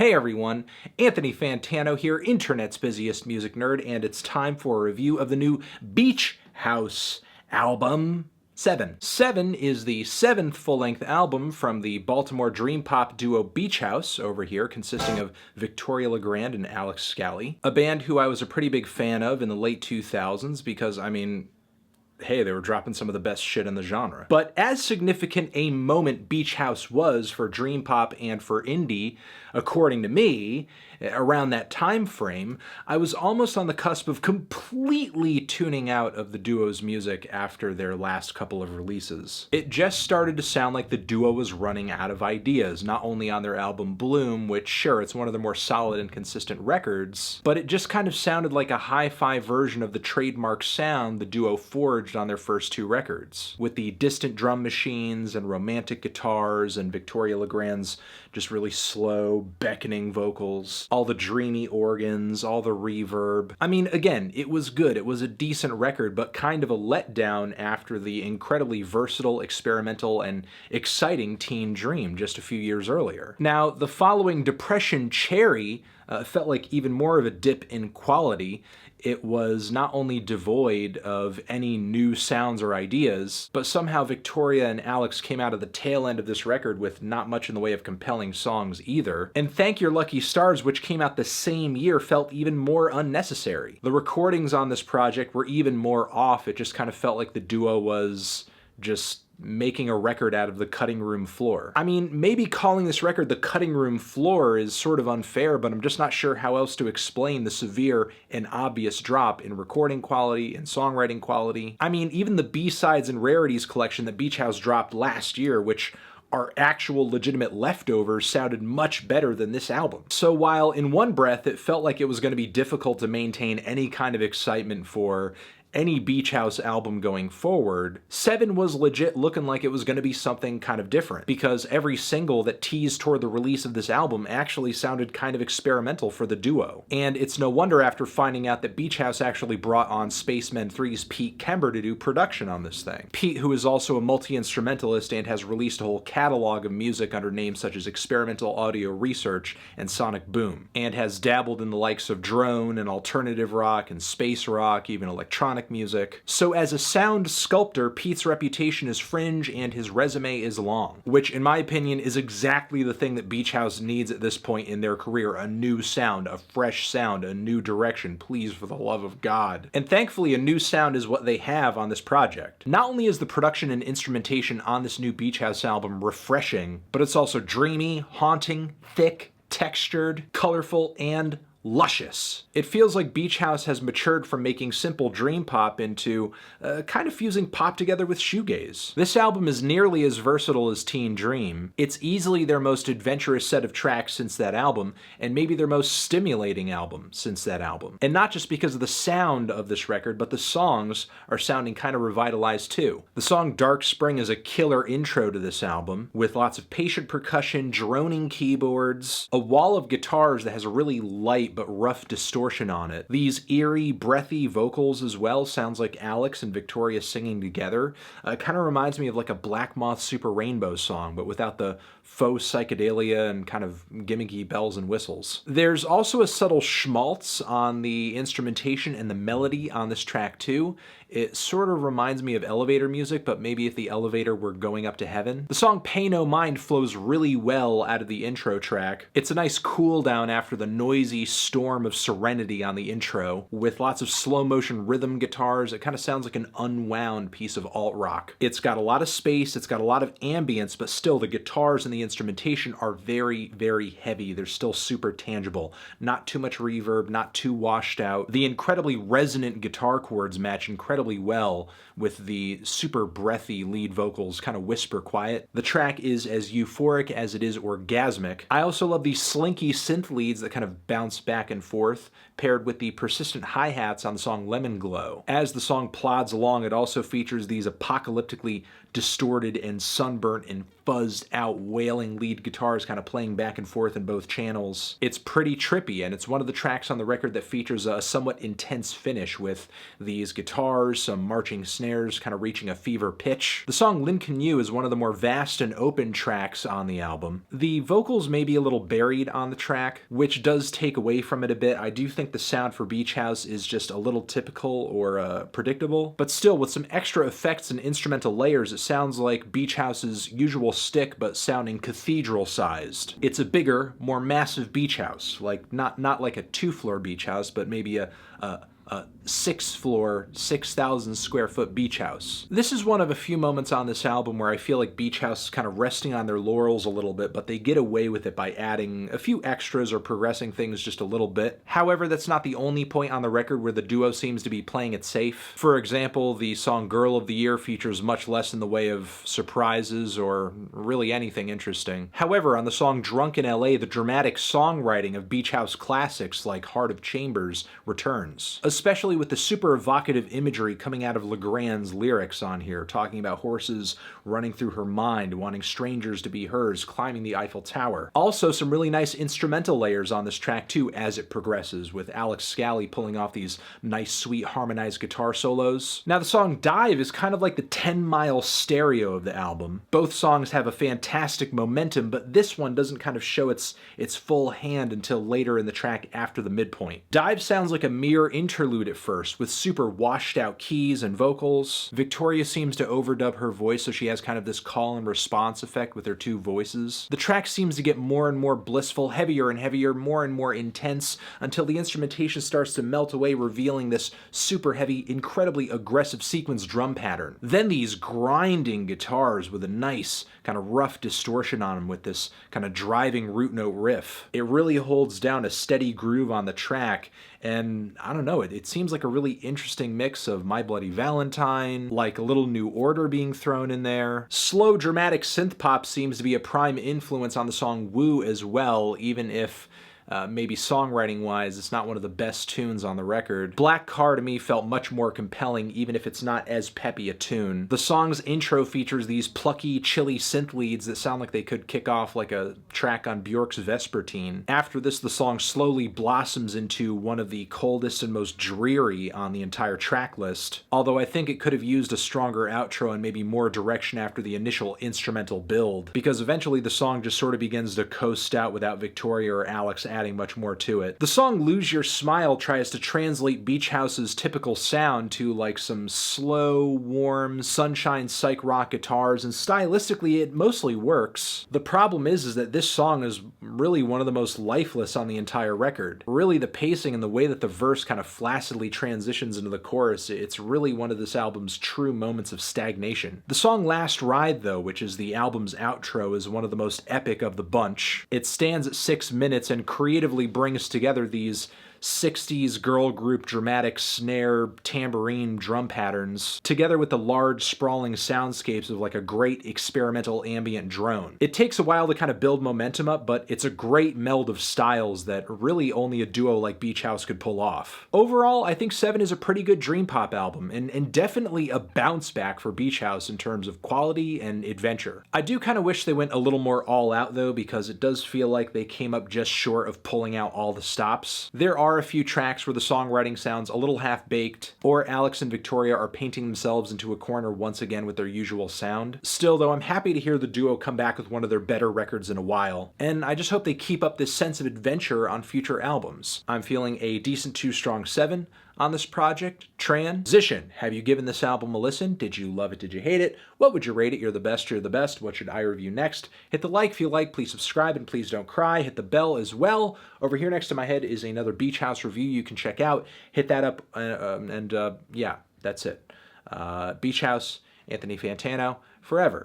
Hey everyone, Anthony Fantano here, internet's busiest music nerd, and it's time for a review of the new Beach House album, 7. 7 is the 7th full-length album from the Baltimore dream pop duo Beach House over here, consisting of Victoria Legrand and Alex Scally, a band who I was a pretty big fan of in the late 2000s because, hey, they were dropping some of the best shit in the genre. But as significant a moment Beach House was for dream pop and for indie, according to me, around that time frame, I was almost on the cusp of completely tuning out of the duo's music after their last couple of releases. It just started to sound like the duo was running out of ideas, not only on their album Bloom, which sure, it's one of their more solid and consistent records, but it just kind of sounded like a hi-fi version of the trademark sound the duo forged on their first two records, with the distant drum machines and romantic guitars and Victoria Legrand's just really slow, beckoning vocals, all the dreamy organs, all the reverb. I mean, again, it was good. It was a decent record, but kind of a letdown after the incredibly versatile, experimental, and exciting Teen Dream just a few years earlier. Now, the following Depression Cherry felt like even more of a dip in quality. It was not only devoid of any new sounds or ideas, but somehow Victoria and Alex came out of the tail end of this record with not much in the way of compelling songs either. And Thank Your Lucky Stars, which came out the same year, felt even more unnecessary. The recordings on this project were even more off. It just kind of felt like the duo was just making a record out of the cutting room floor. I mean, maybe calling this record the cutting room floor is sort of unfair, but I'm just not sure how else to explain the severe and obvious drop in recording quality and songwriting quality. I mean, even the B-sides and rarities collection that Beach House dropped last year, which are actual legitimate leftovers, sounded much better than this album. So while in one breath it felt like it was going to be difficult to maintain any kind of excitement for any Beach House album going forward, 7 was legit looking like it was going to be something kind of different, because every single that teased toward the release of this album actually sounded kind of experimental for the duo. And it's no wonder after finding out that Beach House actually brought on Spacemen 3's Pete Kember to do production on this thing. Pete, who is also a multi-instrumentalist and has released a whole catalog of music under names such as Experimental Audio Research and Sonic Boom, and has dabbled in the likes of drone and alternative rock and space rock, even electronic music. So as a sound sculptor, Pete's reputation is fringe and his resume is long, which in my opinion is exactly the thing that Beach House needs at this point in their career: a new sound, a fresh sound, a new direction, please, for the love of God. And thankfully a new sound is what they have on this project. Not only is the production and instrumentation on this new Beach House album refreshing, but it's also dreamy, haunting, thick, textured, colorful, and luscious. It feels like Beach House has matured from making simple dream pop into kind of fusing pop together with shoegaze. This album is nearly as versatile as Teen Dream. It's easily their most adventurous set of tracks since that album, and maybe their most stimulating album since that album. And not just because of the sound of this record, but the songs are sounding kind of revitalized too. The song Dark Spring is a killer intro to this album, with lots of patient percussion, droning keyboards, a wall of guitars that has a really light but rough distortion on it. These eerie, breathy vocals as well. Sounds like Alex and Victoria singing together. Kind of reminds me of like a Black Moth Super Rainbow song, but without the faux psychedelia and kind of gimmicky bells and whistles. There's also a subtle schmaltz on the instrumentation and the melody on this track too. It sort of reminds me of elevator music, but maybe if the elevator were going up to heaven. The song Pay No Mind flows really well out of the intro track. It's a nice cool down after the noisy storm of serenity on the intro, with lots of slow motion rhythm guitars. It kind of sounds like an unwound piece of alt rock. It's got a lot of space, it's got a lot of ambience, but still the guitars and the instrumentation are very, very heavy. They're still super tangible. Not too much reverb, not too washed out. The incredibly resonant guitar chords match incredibly well with the super breathy lead vocals, kind of whisper quiet. The track is as euphoric as it is orgasmic. I also love these slinky synth leads that kind of bounce back and forth, paired with the persistent hi-hats on the song Lemon Glow. As the song plods along, it also features these apocalyptically distorted and sunburnt and fuzzed out wailing lead guitars kind of playing back and forth in both channels. It's pretty trippy, and it's one of the tracks on the record that features a somewhat intense finish with these guitars guitars, some marching snares kind of reaching a fever pitch. The song Lincoln U is one of the more vast and open tracks on the album. The vocals may be a little buried on the track, which does take away from it a bit. I do think the sound for Beach House is just a little typical or predictable, but still with some extra effects and instrumental layers, it sounds like Beach House's usual stick, but sounding cathedral-sized. It's a bigger, more massive beach house, like not like a 2-floor beach house, but maybe a 6-floor, 6,000 square foot beach house. This is one of a few moments on this album where I feel like Beach House is kind of resting on their laurels a little bit, but they get away with it by adding a few extras or progressing things just a little bit. However, that's not the only point on the record where the duo seems to be playing it safe. For example, the song Girl of the Year features much less in the way of surprises or really anything interesting. However, on the song Drunk in LA, the dramatic songwriting of Beach House classics like Heart of Chambers returns, especially with the super evocative imagery coming out of Legrand's lyrics on here, talking about horses running through her mind, wanting strangers to be hers, climbing the Eiffel Tower. Also, some really nice instrumental layers on this track too as it progresses, with Alex Scally pulling off these nice, sweet, harmonized guitar solos. Now, the song Dive is kind of like the 10-mile stereo of the album. Both songs have a fantastic momentum, but this one doesn't kind of show its full hand until later in the track after the midpoint. Dive sounds like a mere interlude at first, with super washed out keys and vocals. Victoria seems to overdub her voice, so she has kind of this call and response effect with her two voices. The track seems to get more and more blissful, heavier and heavier, more and more intense, until the instrumentation starts to melt away, revealing this super heavy, incredibly aggressive sequence drum pattern. Then these grinding guitars with a nice kind of rough distortion on them with this kind of driving root note riff. It really holds down a steady groove on the track, and I don't know, it seems like a really interesting mix of My Bloody Valentine, like a little New Order being thrown in there. Slow, dramatic synth pop seems to be a prime influence on the song Woo as well, even if maybe songwriting-wise, it's not one of the best tunes on the record. Black Car to me felt much more compelling, even if it's not as peppy a tune. The song's intro features these plucky, chilly synth leads that sound like they could kick off like a track on Bjork's Vespertine. After this, the song slowly blossoms into one of the coldest and most dreary on the entire track list, although I think it could have used a stronger outro and maybe more direction after the initial instrumental build, because eventually the song just sort of begins to coast out without Victoria or Alex adding much more to it. The song Lose Your Smile tries to translate Beach House's typical sound to like some slow, warm, sunshine psych rock guitars, and stylistically it mostly works. The problem is that this song is really one of the most lifeless on the entire record. Really, the pacing and the way that the verse kind of flaccidly transitions into the chorus, it's really one of this album's true moments of stagnation. The song Last Ride, though, which is the album's outro, is one of the most epic of the bunch. It stands at 6 minutes and creatively brings together these 60s girl group dramatic snare, tambourine, drum patterns, together with the large, sprawling soundscapes of like a great experimental ambient drone. It takes a while to kind of build momentum up, but it's a great meld of styles that really only a duo like Beach House could pull off. Overall, I think 7 is a pretty good dream pop album, and definitely a bounce back for Beach House in terms of quality and adventure. I do kind of wish they went a little more all out though, because it does feel like they came up just short of pulling out all the stops. There are a few tracks where the songwriting sounds a little half-baked, or Alex and Victoria are painting themselves into a corner once again with their usual sound. Still though, I'm happy to hear the duo come back with one of their better records in a while, and I just hope they keep up this sense of adventure on future albums. I'm feeling a decent 2-strong 7 on this project. Transition. Have you given this album a listen? Did you love it? Did you hate it? What would you rate it? You're the best. You're the best. What should I review next? Hit the like if you like. Please subscribe and please don't cry. Hit the bell as well. Over here next to my head is another Beach House review you can check out. Hit that up yeah, that's it. Beach House, Anthony Fantano, forever.